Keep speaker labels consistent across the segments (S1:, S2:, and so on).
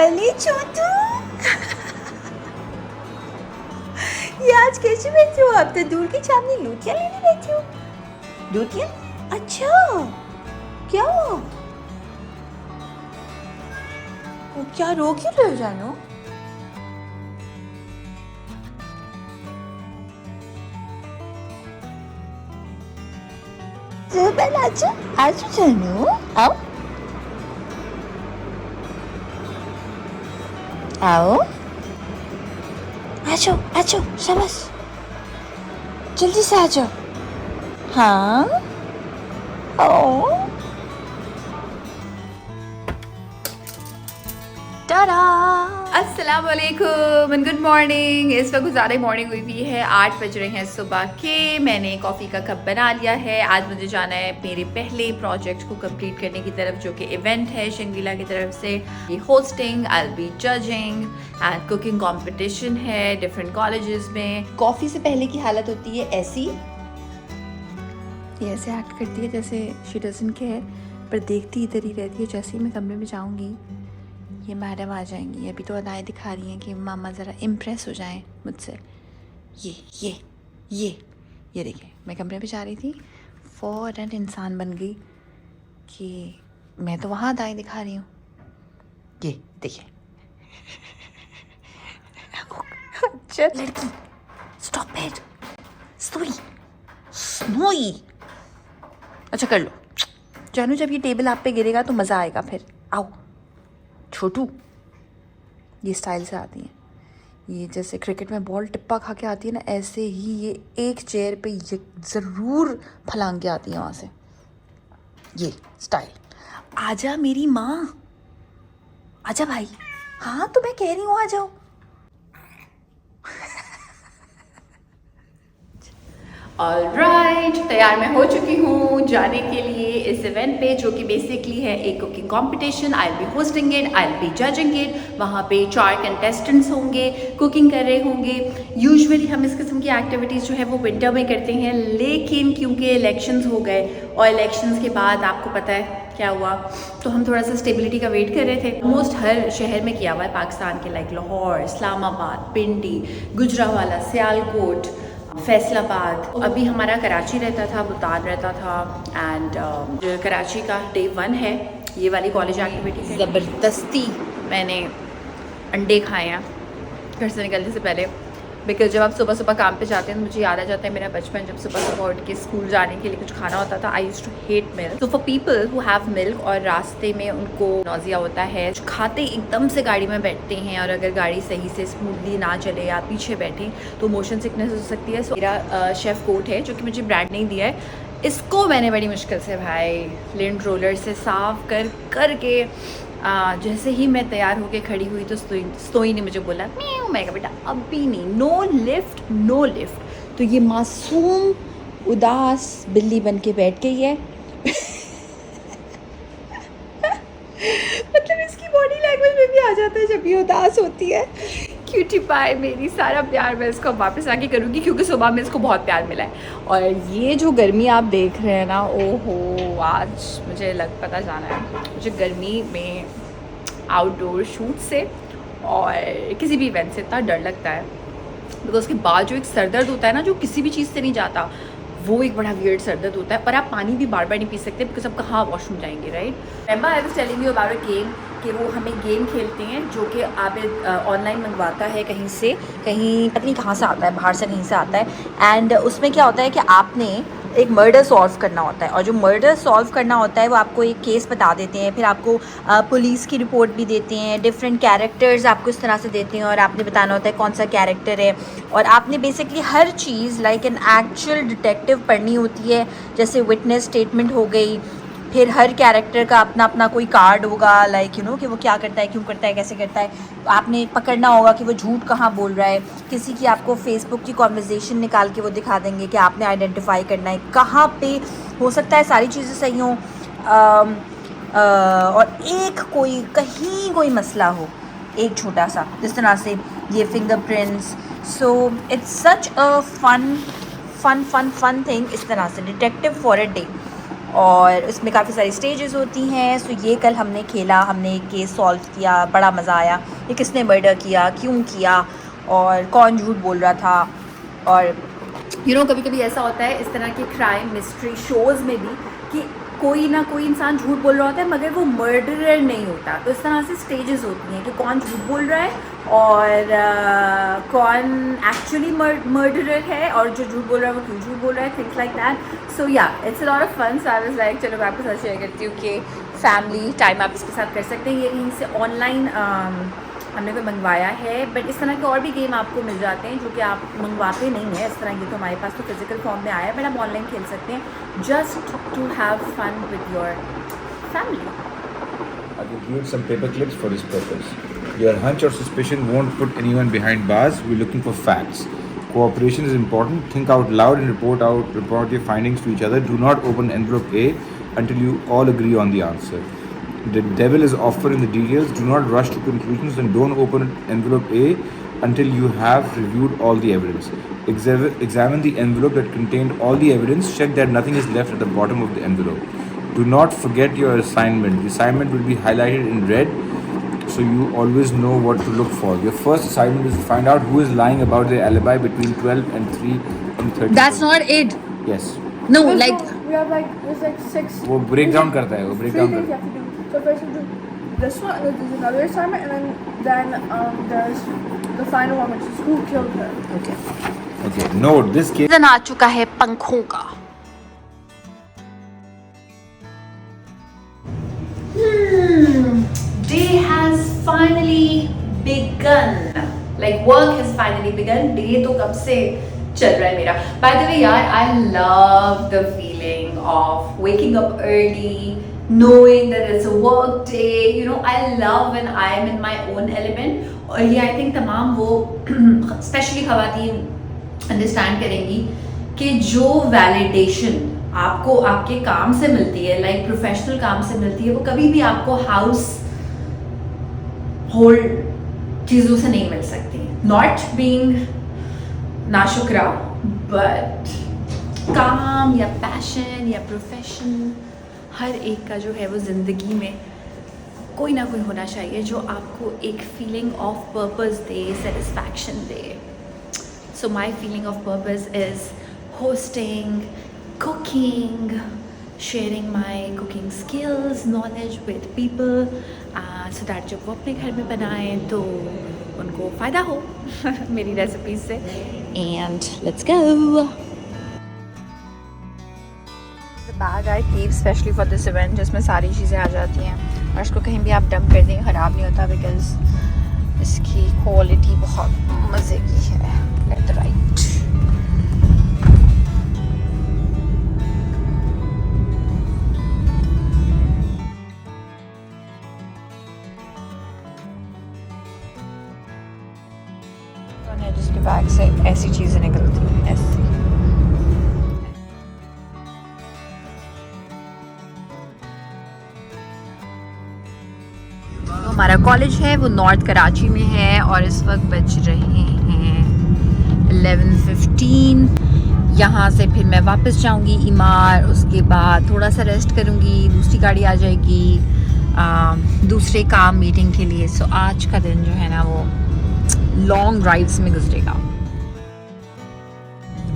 S1: अरे छोटू ये आज कैसे बैठे हो आप? तो दूर की सामने लूटियाँ लेने बैठे हो। लूटियाँ? अच्छा क्या हुआ? क्या रो क्यों रहे हो जानू? आजो आजो जानू आओ आओ आजो आजो शाबाश जल्दी से आ जाओ। हाँ ओ टाडा
S2: अस्सलाम वालेकुम एंड गुड मॉर्निंग। इस वक्त ज़्यादा मॉर्निंग हुई हुई है, 8 बज रहे हैं सुबह के। मैंने कॉफ़ी का कप बना लिया है। आज मुझे जाना है मेरे पहले प्रोजेक्ट को कंप्लीट करने की तरफ, जो कि इवेंट है शंगरीला की तरफ से। ये hosting, I will be judging and cooking competition है डिफरेंट कॉलेजेस में। कॉफ़ी से पहले की हालत होती है ऐसी, ये ऐसे एक्ट करती है जैसे शी डजंट केयर, पर देखती इधर ही रहती है। जैसे ही मैं कमरे में जाऊँगी ये मैडम आ जाएंगी। अभी तो अदाएँ दिखा रही हैं कि मामा ज़रा इम्प्रेस हो जाएं मुझसे। ये देखिए, मैं कमरे पे जा रही थी, फ़ौरन इंसान बन गई कि मैं तो वहाँ अदाएँ दिखा रही हूँ। ये देखिए अच्छा लड़की, स्टॉप इट, स्नोई। अच्छा कर लो जानू, जब ये टेबल आप पे गिरेगा तो मज़ा आएगा फिर। आओ छोटू, ये स्टाइल से आती हैं। ये जैसे क्रिकेट में बॉल टिप्पा खा के आती है ना, ऐसे ही ये एक चेयर पे ये ज़रूर फलांग के आती है वहाँ से। ये स्टाइल। आजा मेरी माँ, आजा भाई। हाँ तो मैं कह रही हूँ आ जाओ। ऑलराइट, तैयार मैं हो चुकी हूँ जाने के लिए इस इवेंट पे, जो कि बेसिकली है एक cooking competition. I will be hosting it, I will be judging it. वहाँ पे 4 कंटेस्टेंट्स होंगे, कुकिंग कर रहे होंगे। यूजुअली हम इस किस्म की एक्टिविटीज़ जो है वो विंटर में करते हैं, लेकिन क्योंकि इलेक्शंस हो गए और इलेक्शंस के बाद आपको पता है क्या हुआ, तो हम थोड़ा सा स्टेबिलिटी का वेट कर रहे थे। ऑलमोस्ट हर शहर में किया हुआ है पाकिस्तान के, लाइक लाहौर, इस्लामाबाद, पिंडी, गुजरावाला, सियालकोट, फैसलाबाद। अभी हमारा कराची रहता था, मुल्तान रहता था। एंड कराची का डे 1 है ये वाली कॉलेज एक्टिविटी। ज़बरदस्ती मैंने अंडे खाए हैं घर से निकलने से पहले, बिकॉज जब आप सुबह सुबह काम पे जाते हैं तो मुझे याद आ जाता है मेरा बचपन, जब सुबह सुबह उठ के स्कूल जाने के लिए कुछ खाना होता था। I used to hate milk. तो for people who have milk और रास्ते में उनको नौजिया होता है, खाते एकदम से गाड़ी में बैठते हैं, और अगर गाड़ी सही से स्मूथली ना चले या पीछे बैठें तो मोशन सिकनेस हो सकती है। सो मेरा शेफ़ कोट है, जो कि मुझे ब्रांड नहीं दिया है, इसको मैंने बड़ी मुश्किल से भाई लिंट रोलर से साफ़ करके जैसे ही मैं तैयार होके खड़ी हुई तो स्तोई ने मुझे बोला म्याऊ। मैं कहा बेटा अभी नहीं, नो लिफ्ट। तो ये मासूम उदास बिल्ली बन के बैठ गई है। मतलब इसकी बॉडी लैंग्वेज में भी आ जाता है जब ये उदास होती है। क्यूटी पाए मेरी, सारा प्यार मैं इसको वापस आके करूँगी, क्योंकि सुबह में इसको बहुत प्यार मिला है। और ये जो गर्मी आप देख रहे हैं ना, ओहो, आज मुझे पता जाना है। मुझे गर्मी में आउटडोर शूट से और किसी भी इवेंट से इतना डर लगता है, बिकॉज उसके बाद जो एक सर दर्द होता है ना, जो किसी भी चीज़ से नहीं जाता, वो एक बड़ा वियर्ड सर दर्द होता है। पर आप पानी भी बार बार नहीं पी सकते, बिकॉज आप कहाँ वॉशरूम जाएंगे, right. Remember I was telling you about a game, कि वो हमें गेम खेलते हैं जो कि आप ऑनलाइन मंगवाता है कहीं से, कहीं पता नहीं कहाँ से आता है, बाहर से कहीं से आता है। एंड उसमें क्या होता है कि आपने एक मर्डर सॉल्व करना होता है, और जो मर्डर सॉल्व करना होता है वो आपको एक केस बता देते हैं, फिर आपको पुलिस की रिपोर्ट भी देते हैं, डिफरेंट कैरेक्टर्स आपको इस तरह से देते हैं, और आपने बताना होता है कौन सा कैरेक्टर है। और आपने basically her cheese like an actual detective पढ़नी होती है, जैसे विटनेस स्टेटमेंट हो गई, फिर हर कैरेक्टर का अपना अपना कोई कार्ड होगा, लाइक यू नो कि वो क्या करता है, क्यों करता है, कैसे करता है। आपने पकड़ना होगा कि वो झूठ कहाँ बोल रहा है। किसी की आपको फेसबुक की कॉन्वर्जेसन निकाल के वो दिखा देंगे कि आपने आइडेंटिफाई करना है कहाँ पे हो सकता है सारी चीज़ें सही हों, और एक कोई कहीं कोई मसला हो, एक छोटा सा, जिस तरह से ये fingerprints. So it's such a fun thing, इस तरह से डिटेक्टिव फॉर अ डे।
S1: और उसमें काफ़ी सारी स्टेजेस होती हैं। सो ये कल हमने खेला, हमने केस सॉल्व किया, बड़ा मज़ा आया। ये किसने मर्डर किया, क्यों किया और कौन झूठ बोल रहा था। और
S2: कभी कभी ऐसा होता है इस तरह के क्राइम मिस्ट्री शोज़ में भी कि कोई ना कोई इंसान झूठ बोल रहा होता है मगर वो मर्डरर नहीं होता। तो इस तरह से स्टेजेस होती हैं कि कौन झूठ बोल रहा है और कौन एक्चुअली मर्डरर है और जो झूठ बोल रहा है वो क्यों झूठ बोल रहा है, things like that. So yeah it's a lot of fun. So I was like चलो मैं आपके साथ शेयर करती हूँ कि फैमिली टाइम आप इसके साथ कर सकते हैं। ये कहीं से ऑनलाइन हमने कोई मंगवाया है, बट इस तरह के और भी गेम आपको मिल जाते हैं जो कि आप मंगवाते नहीं हैं इस तरह की। तो हमारे पास तो फिजिकल फॉर्म में आया है, बट आप ऑनलाइन खेल सकते हैं just to have fun with your family.
S3: I've reviewed some paper clips for this purpose. Your hunch or suspicion won't put anyone behind bars. We're looking for facts. Cooperation is important. Think out loud and report your findings to each other. Do not open envelope A until you all agree on the answer. The devil is often in the details. Do not rush to conclusions and don't open envelope A until you have reviewed all the evidence. Examine the envelope that contained all the evidence. Check that nothing is left at the bottom of the envelope. Do not forget your assignment. The assignment will be highlighted in red so you always know what to look for. Your first assignment is to find out who is lying about their alibi between 12 and 3 and 30.
S1: That's not it.
S3: Yes.
S1: No, like
S4: we have there's 6.
S3: वो break down करता है, वो break down
S4: things you
S3: करता है.
S4: have to do. So first we do this one, and then there's another assignment, and then there's the final one, which is who killed her.
S1: okay.
S3: Okay. Note this case.
S1: Season आ चुका है पंखों का।
S2: Day has finally begun. Like work has finally begun. Day तो कब से चल रहा है मेरा. By the way यार, I love the feeling of waking up early, knowing that it's a work day. I love when I am in my own element. और ये I think तमाम वो especially ख़वातीन understand करेंगी कि जो validation आपको आपके काम से मिलती है, लाइक प्रोफेशनल काम से मिलती है, वो कभी भी आपको हाउस होल्ड चीज़ों से नहीं मिल सकती. नॉट बीइंग नाशुक्रा, बट काम या पैशन या प्रोफेशन हर एक का जो है वो ज़िंदगी में कोई ना कोई होना चाहिए जो आपको एक feeling of purpose they, satisfaction they. So my feeling of purpose is hosting, cooking, sharing my cooking skills, knowledge with people, so that जब वो अपने घर में बनाएं तो उनको फ़ायदा हो मेरी रेसिपीज से. And let's go. The bag I keep specially for this event, जिसमें सारी चीज़ें आ जाती हैं और इसको कहीं भी आप डंप कर दें ख़राब नहीं होता, बिकॉज इसकी क्वालिटी बहुत मज़े की है. Left right. जिसके बैग से ऐसी चीज़ें निकलती हैं ऐसी. हमारा कॉलेज है वो नॉर्थ कराची में है और इस वक्त बज रहे हैं 11:15. यहाँ से फिर मैं वापस जाऊँगी ईमार, उसके बाद थोड़ा सा रेस्ट करूँगी, दूसरी गाड़ी आ जाएगी दूसरे काम मीटिंग के लिए. सो आज का दिन जो है ना वो लॉन्ग ड्राइव्स में गुजरेगा.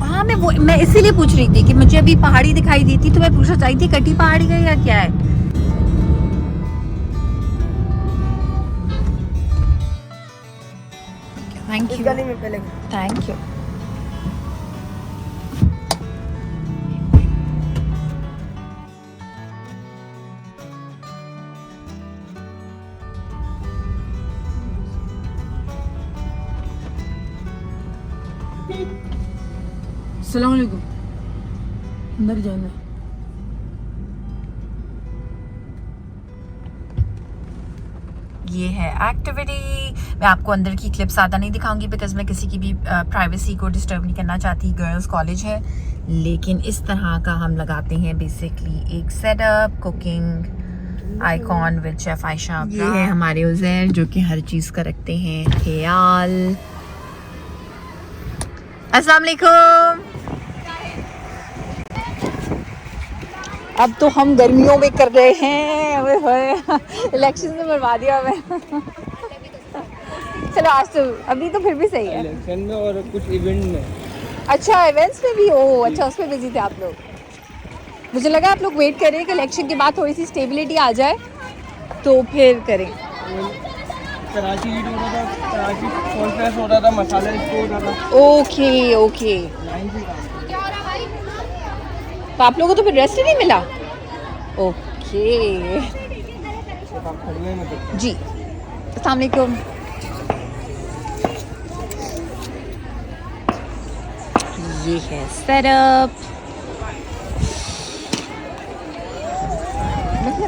S2: हाँ, मैं इसीलिए पूछ रही थी कि मुझे अभी पहाड़ी दिखाई दी थी तो मैं पूछना चाहती थी कटी पहाड़ी का या क्या है. Thank you.
S4: गली में पहले
S2: थैंक यू.
S4: अस्सलाम वालेकुम. अंदर जाना.
S1: ये है एक्टिविटी. मैं आपको अंदर की क्लिप्स ज़्यादा नहीं दिखाऊंगी बिकॉज मैं किसी की भी प्राइवेसी को डिस्टर्ब नहीं करना चाहती. गर्ल्स कॉलेज है, लेकिन इस तरह का हम लगाते हैं बेसिकली एक setup cooking icon with chef Ayesha. ये है हमारे उज़ैर जो कि हर चीज़ का रखते हैं ख्याल. अस्सलाम वालेकुम. अब तो हम गर्मियों में कर रहे हैं, इलेक्शन में बर्बाद दिया हमें। चलो आज तो अभी तो फिर भी सही है।
S5: इलेक्शन में और कुछ इवेंट में।
S1: अच्छा इवेंट्स में भी, ओ अच्छा उसमें बिजी थे आप लोग। मुझे लगा आप लोग वेट कर रहे हैं कि इलेक्शन के बाद थोड़ी सी स्टेबिलिटी आ जाए तो फिर करें।
S5: कराची हीट हो रहा था, कराची फोन प्रेस हो रहा था, मसाला इसको हो रहा था।
S1: ओके ओके, तो आप लोगों को तो फिर रेस्ट ही नहीं मिला। ओके जी, अस्सलाम वालेकुम। ये है सेटअप,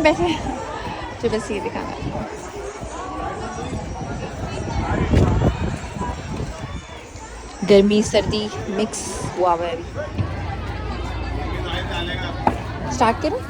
S1: बैठे तो बस ये दिखाना। गर्मी सर्दी मिक्स हुआ हुआ है अभी। स्टार्ट करूं?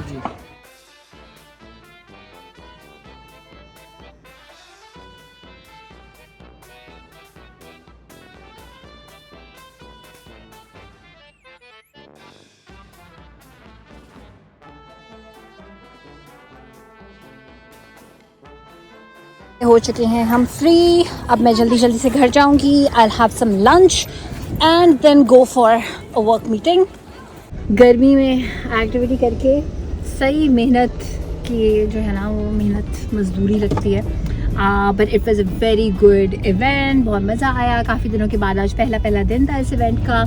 S1: हो चुके हैं हम फ्री। अब मैं जल्दी जल्दी से घर जाऊंगी। I have some lunch and then go for a work meeting. गर्मी में एक्टिविटी करके सही मेहनत की जो है ना वो मेहनत मजदूरी लगती है। But it was a very good event, बहुत मज़ा आया। काफ़ी दिनों के बाद आज पहला दिन था इस इवेंट का।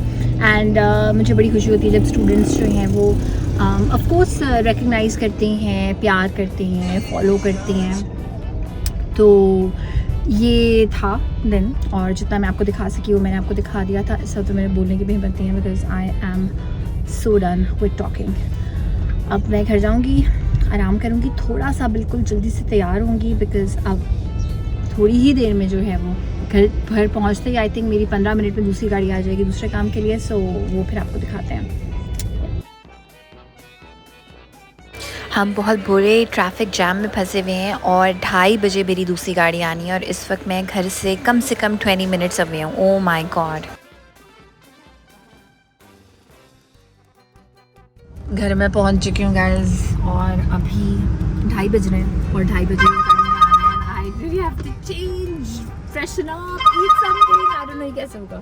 S1: एंड मुझे बड़ी खुशी होती है जब स्टूडेंट्स जो हैं वो ऑफ कोर्स रिकग्नाइज़ करते हैं, प्यार करते हैं, फॉलो करते हैं। तो ये था दिन, और जितना मैं आपको दिखा सकी वो मैंने आपको दिखा दिया था। इस वक्त तो मेरे बोलने की भी हिम्मत नहीं है because I am so done with talking. अब मैं घर जाऊंगी, आराम करूंगी थोड़ा सा, बिल्कुल जल्दी से तैयार होंगी बिकॉज अब थोड़ी ही देर में जो है वो घर पहुंचते ही आई थिंक मेरी 15 मिनट में दूसरी गाड़ी आ जाएगी दूसरे काम के लिए। सो वो फिर आपको दिखाते हैं। हम बहुत बुरे ट्रैफिक जैम में फंसे हुए हैं और 2:30 बजे मेरी दूसरी गाड़ी आनी है और इस वक्त मैं घर से कम 20 मिनट्स अवे हूँ। Oh my God. घर में पहुँच चुकी हूँ गाइस और अभी 2:30 बज रहे हैं और 2:30 बजे गाड़ी में आना है। I really have to change, freshen up, eat something, I don't know कैसे होगा।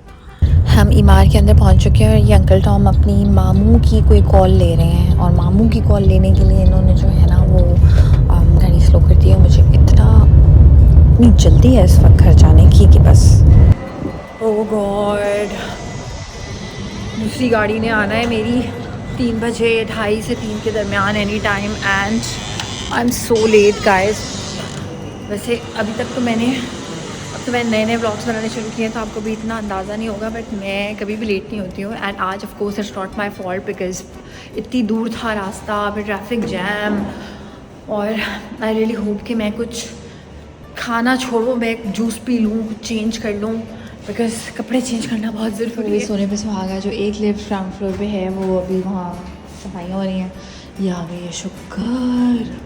S1: हम इमार के अंदर पहुंच चुके हैं और ये अंकल टॉम अपनी मामू की कोई कॉल ले रहे हैं और मामू की कॉल लेने के लिए इन्होंने जो है ना वो गाड़ी स्लो कर दी है। मुझे इतनी जल्दी है इस वक्त घर जाने की कि बस ओह गॉड। दूसरी गाड़ी ने आना है मेरी 3 बजे, 2:30 से 3 के दरमियान any time and I am so let guys. वैसे अभी तक तो मैंने नए व्लॉग्स बनाने शुरू किए हैं तो आपको भी इतना अंदाज़ा नहीं होगा, बट मैं कभी भी लेट नहीं होती हूँ। एंड आज of course it's not my fault because इतनी दूर था रास्ता, फिर ट्रैफिक जैम, और आई रियली होप कि मैं कुछ खाना छोड़ूँ, मैं जूस पी लूँ, कुछ चेंज कर लूँ बिकॉज कपड़े चेंज करना बहुत ज़रूरी है। सोने पे सुहागा जो एक लिफ्ट ग्राउंड फ्लोर पे है वो अभी वहाँ सफाइयाँ हो रही हैं। ये आ गई है, शुक्र।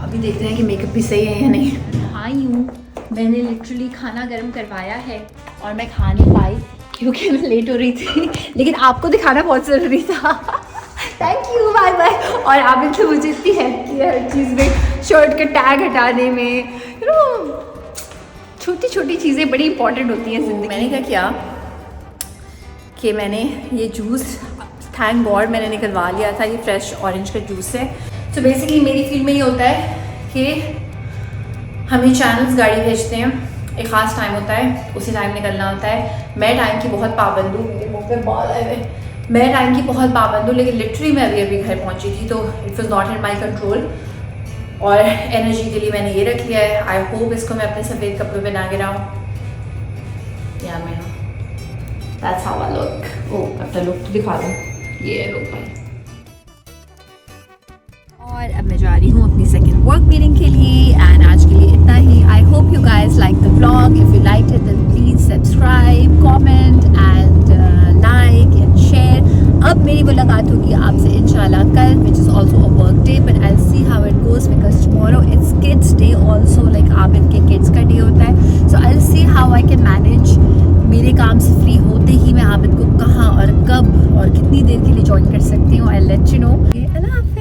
S1: अभी देखते हैं कि मेकअप भी सही है या नहीं। आई हूँ, मैंने लिटरली खाना गर्म करवाया है और मैं खा नहीं पाई क्योंकि मैं लेट हो रही थी, लेकिन आपको दिखाना बहुत ज़रूरी था। Thank you, bye bye. और आपने तो मुझे इतनी हेल्प की है हर चीज़ में, शर्ट का टैग हटाने में, छोटी छोटी चीज़ें बड़ी इंपॉर्टेंट होती हैं ज़िंदगी। मैंने क्या किया कि मैंने ये जूस थैंक गॉड मैंने निकलवा लिया था, ये फ्रेश ऑरेंज का जूस है। तो बेसिकली मेरी फील्ड में ये होता है कि हमें चैनल्स गाड़ी भेजते हैं, एक ख़ास टाइम होता है, उसी टाइम निकलना होता है। मैं टाइम की बहुत पाबंद हूँ, मेरे मुँह पे बाल आए हुए, मैं टाइम की बहुत पाबंद हूँ, लेकिन लिटरली मैं अभी घर पहुँची थी तो it was not in my control. और एनर्जी के लिए मैंने ये रख लिया है। आई होप इसको मैं अपने सफ़ेद कपड़ों पे ना गिराऊँ। या मैं दैट्स हाउ आई लुक। ओह अपना लुक तो दिखा दूँ, ये है लुक भाई। और अब मैं जा रही हूँ अपनी सेकंड वर्क मीटिंग के लिए एंड आज के लिए इतना ही। I hope you guys like the vlog. If you like it then please subscribe, comment and like and share. अब मेरी मुलाकात होगी आपसे इंशाल्लाह कल, which is also a work day, but I see how it goes because tomorrow it's kids day also, like Abid के kids का day
S2: how I can manage मेरे काम से फ्री होते ही मैं आबिद को कहाँ और कब और कितनी देर के लिए ज्वाइन कर सकती हूँ। I let you know. अल्लाह हाफ़िज़।